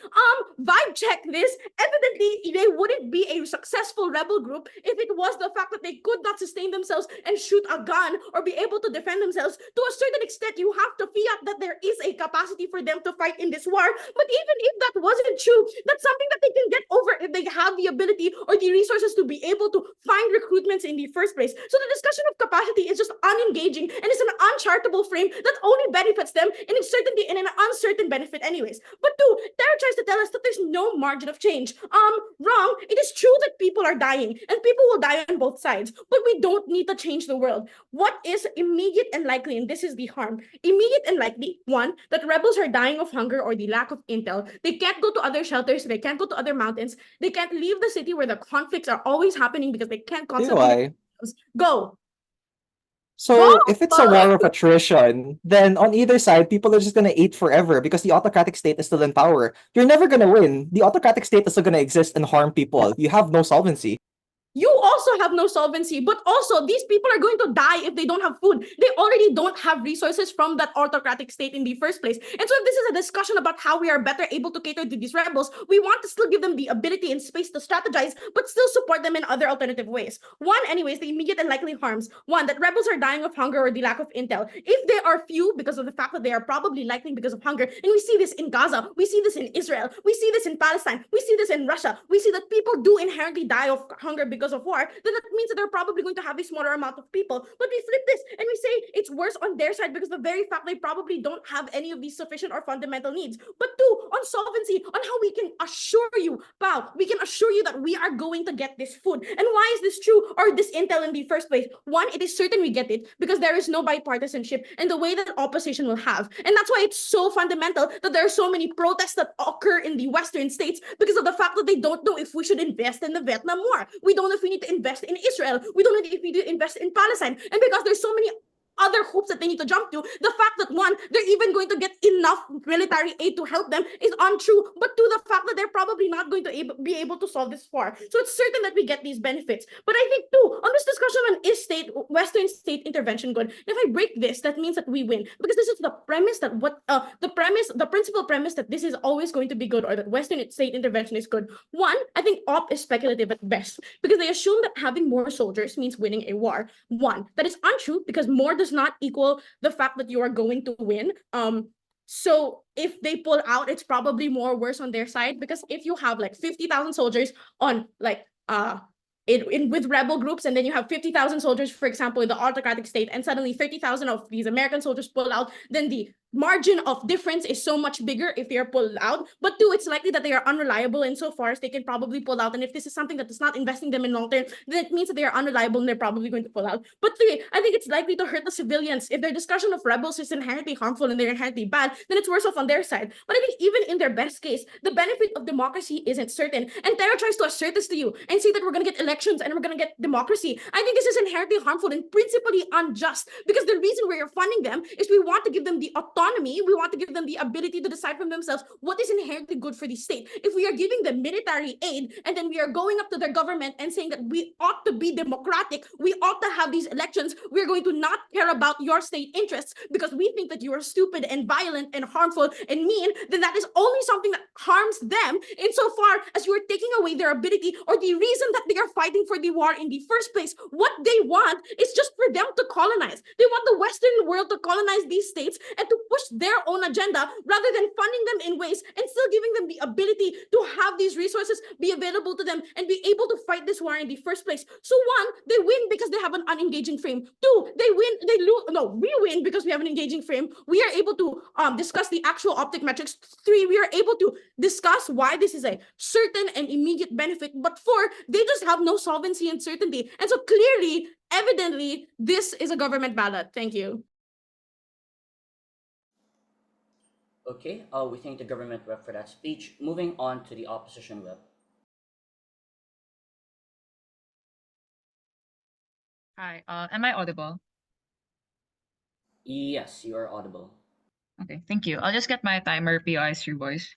vibe check this. Evidently, they wouldn't be a successful rebel group if it was the fact that they could not sustain themselves and shoot a gun or be able to defend themselves. To a certain extent, you have to fiat that there is a capacity for them to fight in this war. But even if that wasn't true, that's something that they can get over if they have the ability or the resources to be able to find recruitments in the first place. So the discussion of capacity is just unengaging, and it's an uncharitable frame that only benefits them in uncertainty and an uncertain benefit anyways. But two, Tara tries to tell us that there's no margin of change. Wrong. It is true that people are dying, and people will die on both sides, but we don't need to change the world. What is immediate and likely, and this is the harm, immediate and likely, one, that rebels are dying of hunger or the lack of intel. They can't go to other shelters, they can't go to other mountains, they can't leave the city where the conflicts are always happening because they can't concentrate. Go. So Go! if it's a war of attrition, then on either side, people are just gonna eat forever because the autocratic state is still in power. You're never gonna win. The autocratic state is still gonna exist and harm people. You have no solvency. You also have no solvency, but also these people are going to die if they don't have food. They already don't have resources from that autocratic state in the first place. And so if this is a discussion about how we are better able to cater to these rebels, we want to still give them the ability and space to strategize, but still support them in other alternative ways. One, anyways, the immediate and likely harms. One, that rebels are dying of hunger or the lack of intel. If they are few because of the fact that they are probably likely because of hunger, and we see this in Gaza, we see this in Israel, we see this in Palestine, we see this in Russia, we see that people do inherently die of hunger because of war, then that means that they're probably going to have a smaller amount of people. But we flip this and we say it's worse on their side because the very fact they probably don't have any of these sufficient or fundamental needs. But two, on solvency, on how we can assure you, we can assure you that we are going to get this food. And why is this true, or this intel in the first place? One, it is certain we get it because there is no bipartisanship in the way that opposition will have. And that's why it's so fundamental that there are so many protests that occur in the Western states because of the fact that they don't know if we should invest in the Vietnam War. We don't know if we need to invest in Israel. We don't know if we need to invest in Palestine. And because there's so many other hoops that they need to jump to, the fact that one, they're even going to get enough military aid to help them is untrue, but to the fact that they're probably not going to be able to solve this war. So it's certain that we get these benefits. But I think too, on this discussion on is Western state intervention good? And if I break this, that means that we win, because this is the premise that the principal premise that this is always going to be good, or that Western state intervention is good. One, I think op is speculative at best, because they assume that having more soldiers means winning a war. One, that is untrue, because more does not equal the fact that you are going to win. So if they pull out, it's probably more worse on their side, because if you have like 50,000 soldiers on like with rebel groups, and then you have 50,000 soldiers, for example, in the autocratic state, and suddenly 30,000 of these American soldiers pull out, then the margin of difference is so much bigger if they are pulled out. But two, it's likely that they are unreliable insofar as they can probably pull out. And if this is something that is not investing them in long term, then it means that they are unreliable and they're probably going to pull out. But three, I think it's likely to hurt the civilians. If their discussion of rebels is inherently harmful and they're inherently bad, then it's worse off on their side. But I think even in their best case, the benefit of democracy isn't certain. And Terra tries to assert this to you and say that we're going to get elections and we're going to get democracy. I think this is inherently harmful and principally unjust, because the reason we're funding them is we want to give them the autonomy, we want to give them the ability to decide for themselves what is inherently good for the state. If we are giving them military aid and then we are going up to their government and saying that we ought to be democratic, we ought to have these elections, we're going to not care about your state interests because we think that you are stupid and violent and harmful and mean, then that is only something that harms them insofar as you are taking away their ability or the reason that they are fighting for the war in the first place. What they want is just for them to colonize. They want the Western world to colonize these states and to push their own agenda rather than funding them in ways and still giving them the ability to have these resources be available to them and be able to fight this war in the first place. So one, they win because they have an unengaging frame. Two, they lose. No, we win because we have an engaging frame. We are able to discuss the actual optic metrics. Three, we are able to discuss why this is a certain and immediate benefit. But four, they just have no solvency and certainty. And so clearly, evidently, this is a government ballot. Thank you. Okay, we thank the government rep for that speech. Moving on to the opposition rep. Hi, am I audible? Yes, you are audible. Okay, thank you. I'll just get my timer POIs through voice.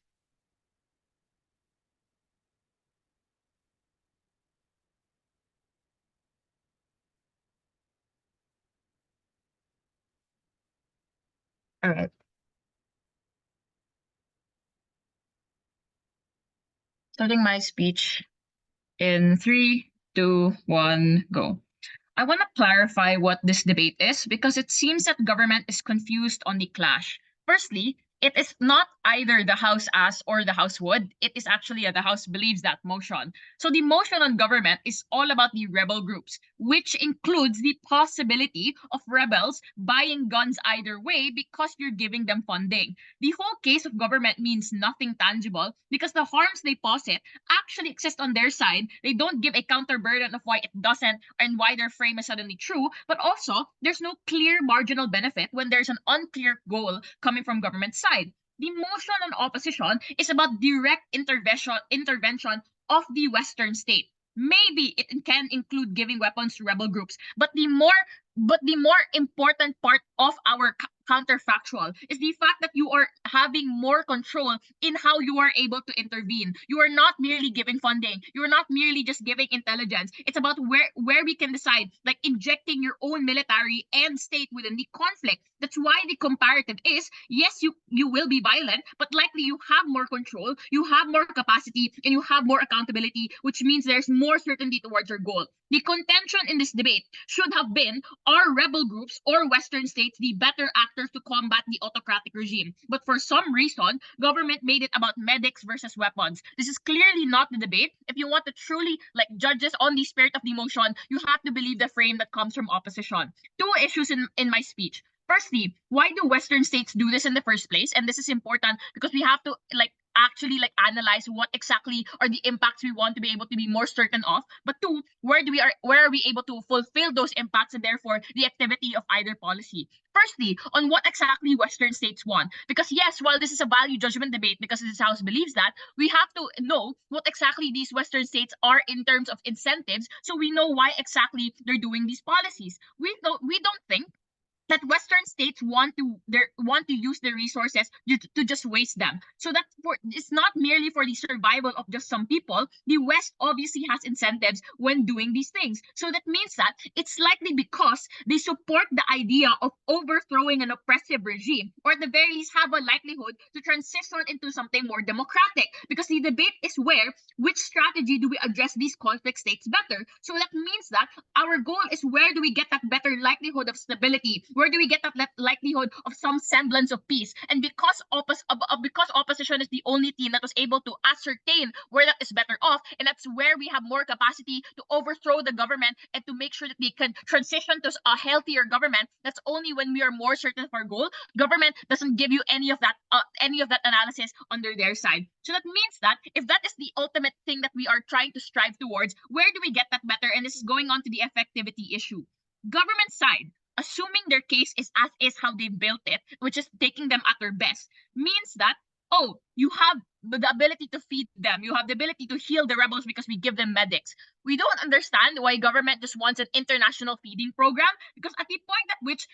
All right. Starting my speech in 3, 2, 1, go. I want to clarify what this debate is because it seems that government is confused on the clash. Firstly, it is not either the House as or the House would. It is actually the House believes that motion. So the motion on government is all about the rebel groups, which includes the possibility of rebels buying guns either way because you're giving them funding. The whole case of government means nothing tangible because the harms they posit actually exist on their side. They don't give a counter burden of why it doesn't and why their frame is suddenly true, but also there's no clear marginal benefit when there's an unclear goal coming from government side. The motion on opposition is about direct intervention of the Western state. Maybe it can include giving weapons to rebel groups, but the more important part of our counterfactual is the fact that you are having more control in how you are able to intervene. You are not merely giving funding. You are not merely just giving intelligence. It's about where we can decide, like injecting your own military and state within the conflict. That's why the comparative is, yes, you will be violent, but likely you have more control, you have more capacity, and you have more accountability, which means there's more certainty towards your goal. The contention in this debate should have been, are rebel groups or Western states the better actors to combat the autocratic regime? But for some reason, government made it about medics versus weapons. This is clearly not the debate. If you want to truly judge this on the spirit of the motion, you have to believe the frame that comes from opposition. Two issues in my speech. Firstly, why do Western states do this in the first place? And this is important because we have to actually analyze what exactly are the impacts we want to be able to be more certain of. But two, where are we able to fulfill those impacts and therefore the activity of either policy? Firstly, on what exactly Western states want. Because yes, while this is a value judgment debate because this House believes that, we have to know what exactly these Western states are in terms of incentives so we know why exactly they're doing these policies. We don't think that Western states want to use the resources to just waste them. So it's not merely for the survival of just some people. The West obviously has incentives when doing these things. So that means that it's likely because they support the idea of overthrowing an oppressive regime, or at the very least have a likelihood to transition into something more democratic. Because the debate is which strategy do we address these conflict states better? So that means that our goal is where do we get that better likelihood of stability Where do we get that likelihood of some semblance of peace? And because because opposition is the only team that was able to ascertain where that is better off, and that's where we have more capacity to overthrow the government and to make sure that they can transition to a healthier government. That's only when we are more certain of our goal. Government doesn't give you any of that analysis under their side. So that means that if that is the ultimate thing that we are trying to strive towards, where do we get that better? And this is going on to the effectivity issue. Government side, assuming their case is as is how they built it, which is taking them at their best, means that, oh, you have the ability to feed them, you have the ability to heal the rebels because we give them medics. We don't understand why government just wants an international feeding program, because at the point at which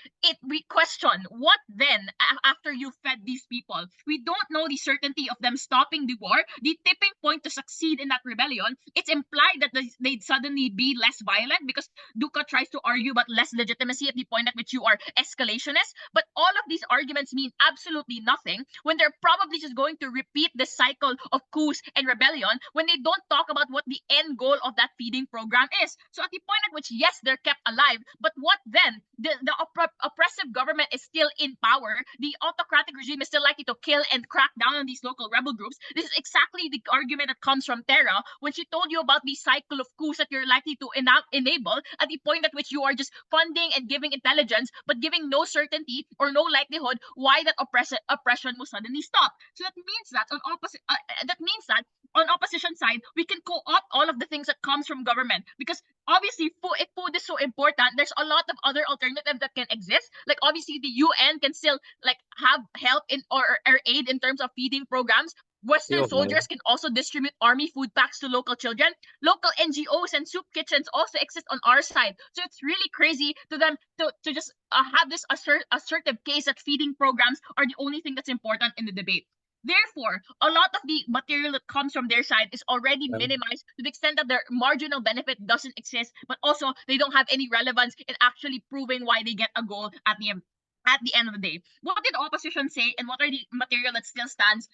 we question what then after you fed these people, we don't know the certainty of them stopping the war, the tipping point to succeed in that rebellion. It's implied that they'd suddenly be less violent because Duca tries to argue about less legitimacy at the point at which you are escalationist. But all of these arguments mean absolutely nothing when they're probably just going to repeat the cycle of coups and rebellion when they don't talk about what the end goal of that feeding program is. So at the point at which, yes, they're kept alive, but what then? The oppressive government is still in power. The autocratic regime is still likely to kill and crack down on these local rebel groups. This is exactly the argument that comes from Terra when she told you about the cycle of coups that you're likely to enable at the point at which you are just funding and giving intelligence, but giving no certainty or no likelihood why that oppression will suddenly stop. So that means that on opposition side, we can co-opt all of the things that comes from government, because obviously if food is so important, there's a lot of other alternatives that can exist. Like obviously the UN can still like have help in or aid in terms of feeding programs. Western soldiers can also distribute army food packs to local children. Local NGOs and soup kitchens also exist on our side. So it's really crazy to them to just have this assertive case that feeding programs are the only thing that's important in the debate. Therefore, a lot of the material that comes from their side is already minimized to the extent that their marginal benefit doesn't exist, but also they don't have any relevance in actually proving why they get a goal at the end of the day. What did opposition say, and what are the material that still stands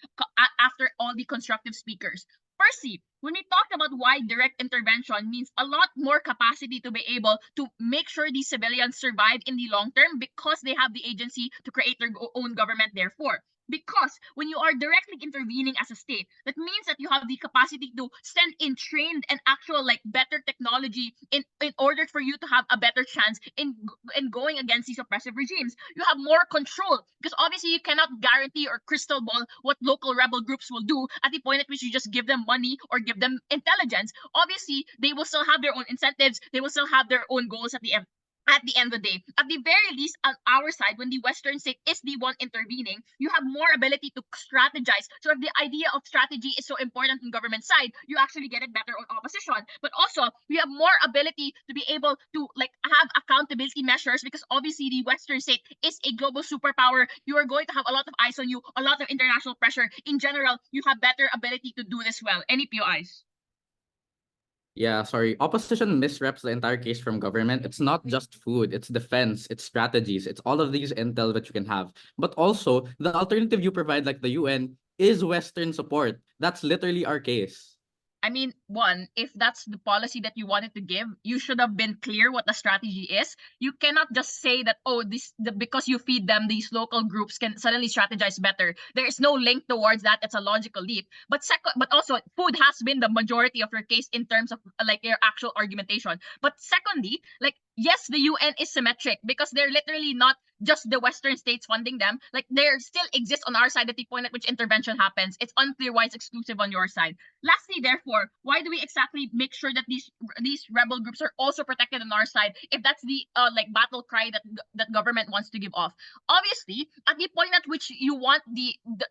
after all the constructive speakers? Firstly, when we talked about why direct intervention means a lot more capacity to be able to make sure these civilians survive in the long term because they have the agency to create their own government, therefore. Because when you are directly intervening as a state, that means that you have the capacity to send in trained and actual like better technology in order for you to have a better chance in going against these oppressive regimes. You have more control because obviously you cannot guarantee or crystal ball what local rebel groups will do at the point at which you just give them money or give them intelligence. Obviously, they will still have their own incentives. They will still have their own goals at the end of the day. At the very least, on our side, when the Western state is the one intervening, you have more ability to strategize. So if the idea of strategy is so important in government side, you actually get it better on opposition. But also, we have more ability to be able to like have accountability measures because obviously the Western state is a global superpower. You are going to have a lot of eyes on you, a lot of international pressure. In general, you have better ability to do this well. Any POIs? Yeah, sorry. Opposition misreps the entire case from government. It's not just food, it's defense, it's strategies, it's all of these intel that you can have. But also, the alternative you provide, like the UN, is Western support. That's literally our case. I mean, one, if that's the policy that you wanted to give, you should have been clear what the strategy is. You cannot just say that, oh, because you feed them, these local groups can suddenly strategize better. There is no link towards that. It's a logical leap. But also, food has been the majority of your case in terms of like your actual argumentation. But secondly, like, yes, the UN is symmetric because they're literally not just the Western states funding them. Like, there still exists on our side at the point at which intervention happens. It's unclear why it's exclusive on your side. Lastly, therefore, why do we exactly make sure that these rebel groups are also protected on our side if that's the like battle cry that government wants to give off? Obviously, at the point at which you want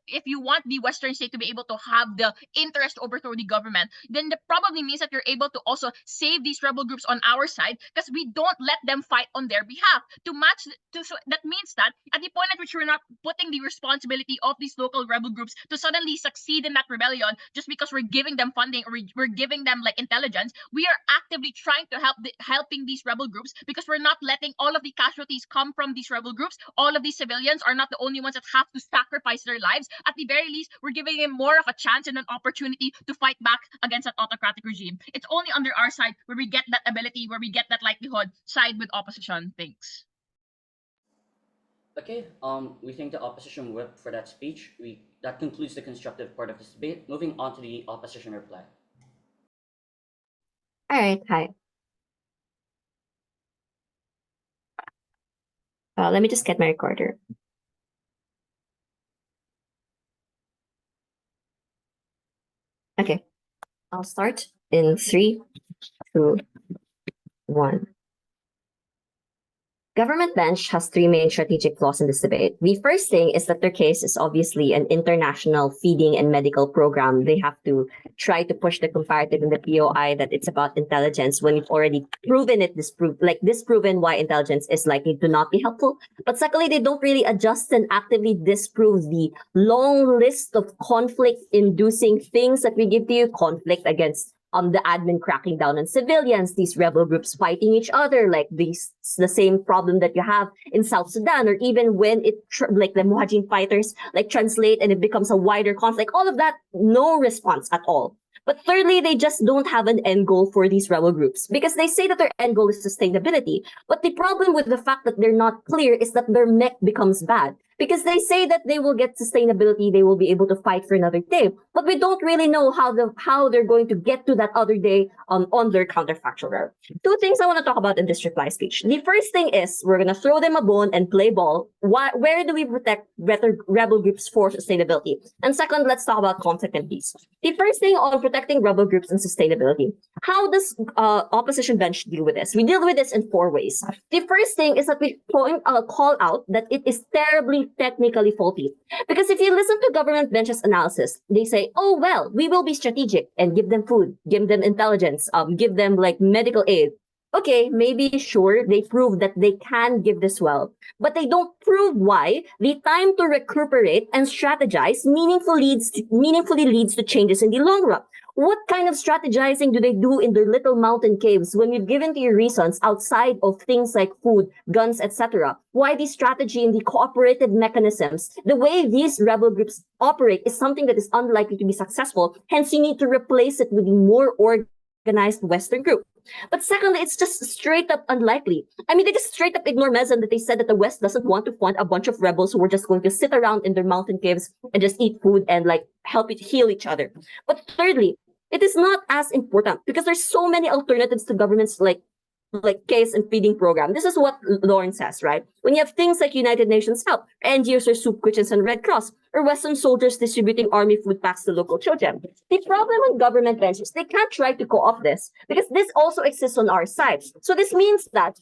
if you want the Western state to be able to have the interest to overthrow the government, then that probably means that you're able to also save these rebel groups on our side because we don't let them fight on their behalf to match. So that means that at the point at which we're not putting the responsibility of these local rebel groups to suddenly succeed in that rebellion just because we're giving them funding or we're giving them like intelligence, we are actively trying to helping these rebel groups because we're not letting all of the casualties come from these rebel groups. All of these civilians are not the only ones that have to sacrifice their lives. At the very least, we're giving them more of a chance and an opportunity to fight back against that autocratic regime. It's only under our side where we get that ability, where we get that likelihood. Side with opposition. Thanks. Okay, we thank the opposition whip for that speech. That concludes the constructive part of this debate. Moving on to the opposition reply. All right, hi. Let me just get my recorder. Okay, I'll start in 3, 2, 1. Government bench has 3 main strategic flaws in this debate. The first thing is that their case is obviously an international feeding and medical program. They have to try to push the comparative in the POI that it's about intelligence when we've already proven it, disproven why intelligence is likely to not be helpful. But secondly, they don't really adjust and actively disprove the long list of conflict-inducing things that we give to you. Conflict against the admin cracking down on civilians, these rebel groups fighting each other, like the same problem that you have in South Sudan, or even when like the Mujahideen fighters like translate and it becomes a wider conflict, all of that, no response at all. But thirdly, they just don't have an end goal for these rebel groups because they say that their end goal is sustainability. But the problem with the fact that they're not clear is that their mech becomes bad because they say that they will get sustainability, they will be able to fight for another day, but we don't really know how they're going to get to that other day on their counterfactual route. 2 things I want to talk about in this reply speech. The first thing is we're going to throw them a bone and play ball. Where do we protect rebel groups for sustainability? And second, let's talk about conflict and peace. The first thing on protecting rebel groups and sustainability. How does opposition bench deal with this? We deal with this in 4 ways. The first thing is that we call out that it is terribly technically faulty. Because if you listen to government bench's analysis, they say, oh, well, we will be strategic and give them food, give them intelligence, give them like medical aid. Okay, maybe sure, they prove that they can give this well, but they don't prove why the time to recuperate and strategize meaningfully leads to changes in the long run. What kind of strategizing do they do in their little mountain caves when you've given to your reasons outside of things like food, guns, etc.? Why the strategy and the cooperative mechanisms, the way these rebel groups operate is something that is unlikely to be successful. Hence, you need to replace it with a more organized Western group. But secondly, it's just straight up unlikely. I mean, they just straight up ignore Mezen that they said that the West doesn't want to fund a bunch of rebels who are just going to sit around in their mountain caves and just eat food and like help it heal each other. But thirdly, it is not as important because there's so many alternatives to governments like case and feeding program. This is what Lauren says, right? When you have things like United Nations Help, NGOs or soup kitchens and Red Cross, or Western soldiers distributing army food packs to local children. The problem with government ventures, they can't try to co-opt this because this also exists on our side. So this means that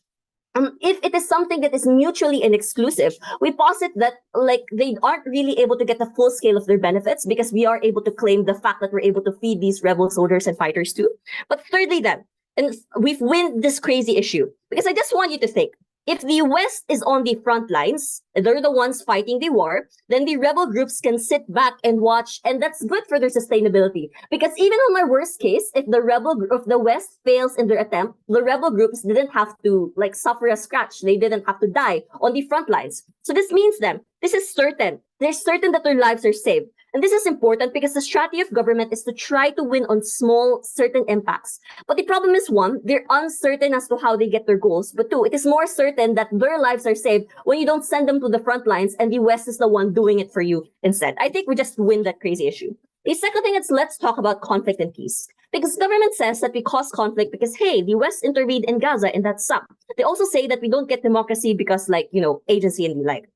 if it is something that is mutually inexclusive, we posit that like they aren't really able to get the full scale of their benefits because we are able to claim the fact that we're able to feed these rebel soldiers and fighters too. But thirdly then, and we've win this crazy issue because I just want you to think, if the West is on the front lines, they're the ones fighting the war, then the rebel groups can sit back and watch, and that's good for their sustainability. Because even on my worst case, if the West fails in their attempt, the rebel groups didn't have to like suffer a scratch. They didn't have to die on the front lines. So this means this is certain. They're certain that their lives are saved. And this is important because the strategy of government is to try to win on small, certain impacts. But the problem is, 1, they're uncertain as to how they get their goals. But 2, it is more certain that their lives are saved when you don't send them to the front lines and the West is the one doing it for you instead. I think we just win that crazy issue. The second thing is let's talk about conflict and peace. Because government says that we cause conflict because, hey, the West intervened in Gaza and that's some. They also say that we don't get democracy because agency and the like.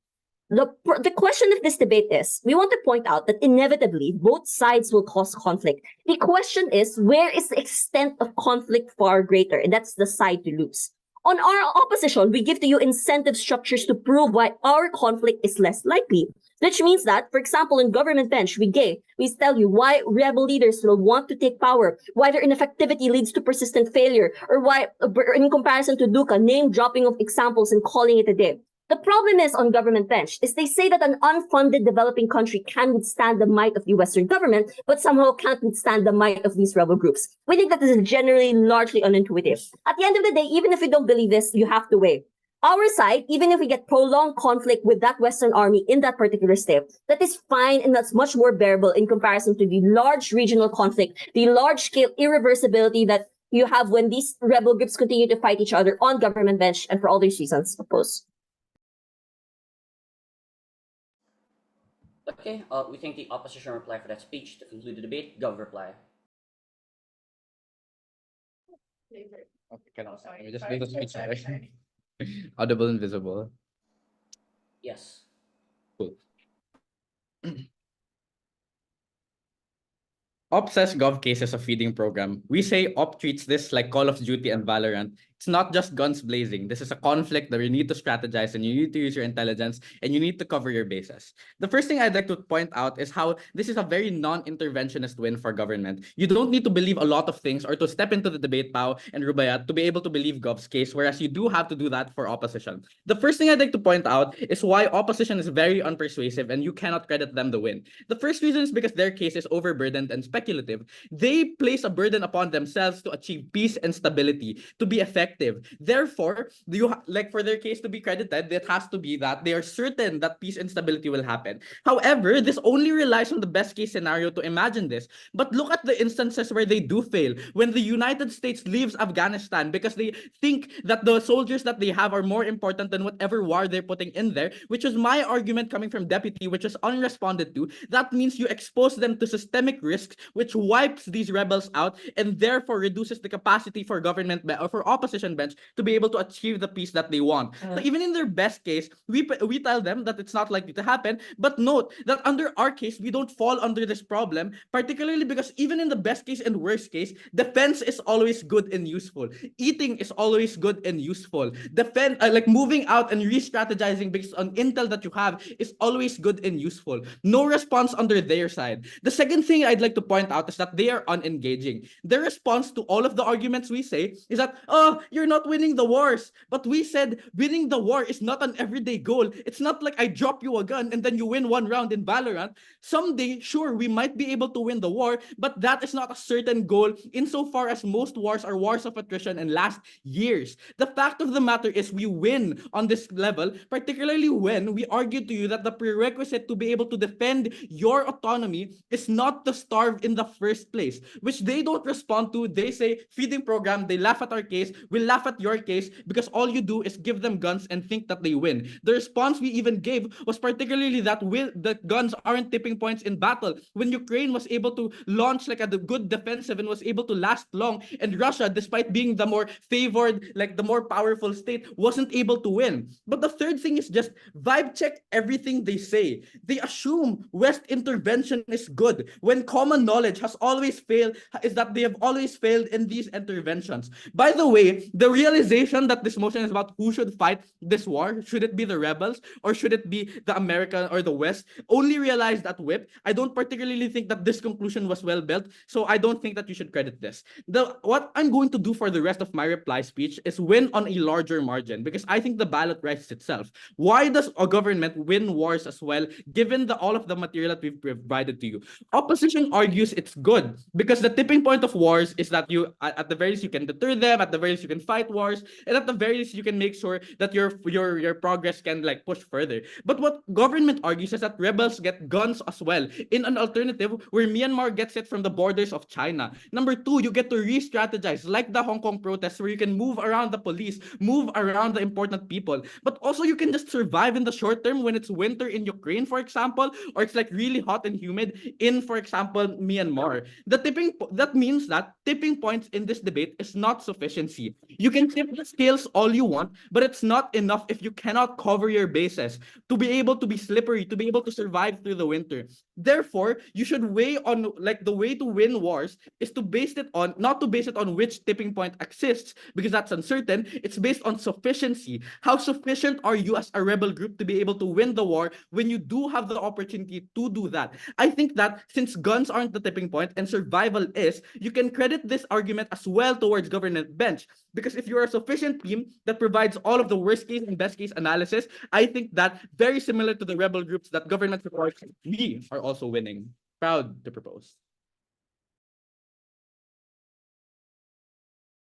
The question of this debate is, we want to point out that inevitably both sides will cause conflict. The question is, where is the extent of conflict far greater? And that's the side to lose. On our opposition, we give to you incentive structures to prove why our conflict is less likely. Which means that, for example, in government bench, we tell you why rebel leaders will want to take power, why their ineffectivity leads to persistent failure, or why, in comparison to Haduca, name dropping of examples and calling it a day. The problem is on government bench is they say that an unfunded developing country can withstand the might of the Western government, but somehow can't withstand the might of these rebel groups. We think that this is generally largely unintuitive. At the end of the day, even if you don't believe this, you have to weigh. Our side, even if we get prolonged conflict with that Western army in that particular state, that is fine and that's much more bearable in comparison to the large regional conflict, the large-scale irreversibility that you have when these rebel groups continue to fight each other on government bench and for all these reasons, oppose. Okay, we think the opposition reply for that speech to conclude the debate. Gov reply. Okay, can we just leave the speech there? Audible and visible. Yes. Cool. Op says Gov cases a feeding program. We say Op treats this like Call of Duty and Valorant. It's not just guns blazing. This is a conflict that you need to strategize and you need to use your intelligence and you need to cover your bases. The first thing I'd like to point out is how this is a very non-interventionist win for government. You don't need to believe a lot of things or to step into the debate, Pao and Rubayat, to be able to believe Gov's case, whereas you do have to do that for opposition. The first thing I'd like to point out is why opposition is very unpersuasive and you cannot credit them the win. The first reason is because their case is overburdened and speculative. They place a burden upon themselves to achieve peace and stability, to be effective. Therefore, like for their case to be credited, it has to be that they are certain that peace and stability will happen. However, this only relies on the best case scenario to imagine this. But look at the instances where they do fail. When the United States leaves Afghanistan because they think that the soldiers that they have are more important than whatever war they're putting in there, which is my argument coming from Deputy, which is unresponded to, that means you expose them to systemic risks, which wipes these rebels out and therefore reduces the capacity for government or for opposition bench to be able to achieve the peace that they want. So even in their best case, we tell them that it's not likely to happen, but note that under our case, we don't fall under this problem, particularly because even in the best case and worst case, defense is always good and useful. Eating is always good and useful. Like moving out and re-strategizing based on intel that you have is always good and useful. No response under their side. The second thing I'd like to point out is that they are unengaging. Their response to all of the arguments we say is that, oh, you're not winning the wars. But we said winning the war is not an everyday goal. It's not like I drop you a gun and then you win one round in Valorant. Someday, sure, we might be able to win the war, but that is not a certain goal insofar as most wars are wars of attrition and last years. The fact of the matter is we win on this level, particularly when we argue to you that the prerequisite to be able to defend your autonomy is not to starve in the first place, which they don't respond to. They say feeding program, they laugh at our case, we'll laugh at your case because all you do is give them guns and think that they win. The response we even gave was particularly that the guns aren't tipping points in battle. When Ukraine was able to launch like a good defensive and was able to last long, and Russia, despite being the more favored, like the more powerful state, wasn't able to win. But the third thing is just vibe check everything they say. They assume West intervention is good when common knowledge has always failed, is that they have always failed in these interventions. By the way, the realization that this motion is about who should fight this war, should it be the rebels or should it be the American or the West, only realized at WHIP. I don't particularly think that this conclusion was well built, so I don't think that you should credit this. What I'm going to do for the rest of my reply speech is win on a larger margin because I think the ballot writes itself. Why does a government win wars as well, given all of the material that we've provided to you? Opposition argues it's good because the tipping point of wars is that you, at the very least, you can deter them, at the very least, you can fight wars, and at the very least, you can make sure that your progress can like push further. But what government argues is that rebels get guns as well in an alternative where Myanmar gets it from the borders of China. Number two, you get to re-strategize like the Hong Kong protests where you can move around the police, move around the important people, but also you can just survive in the short term when it's winter in Ukraine, for example, or it's like really hot and humid in, for example, Myanmar. That means that tipping points in this debate is not sufficiency. You can tip the scales all you want, but it's not enough if you cannot cover your bases to be able to be slippery, to be able to survive through the winter. Therefore, you should weigh on like the way to win wars is to base it on, not to base it on which tipping point exists because that's uncertain. It's based on sufficiency. How sufficient are you as a rebel group to be able to win the war when you do have the opportunity to do that? I think that since guns aren't the tipping point and survival is, you can credit this argument as well towards government bench. Because if you're a sufficient team that provides all of the worst case and best case analysis, I think that very similar to the rebel groups that government supports, we are also winning. Proud to propose.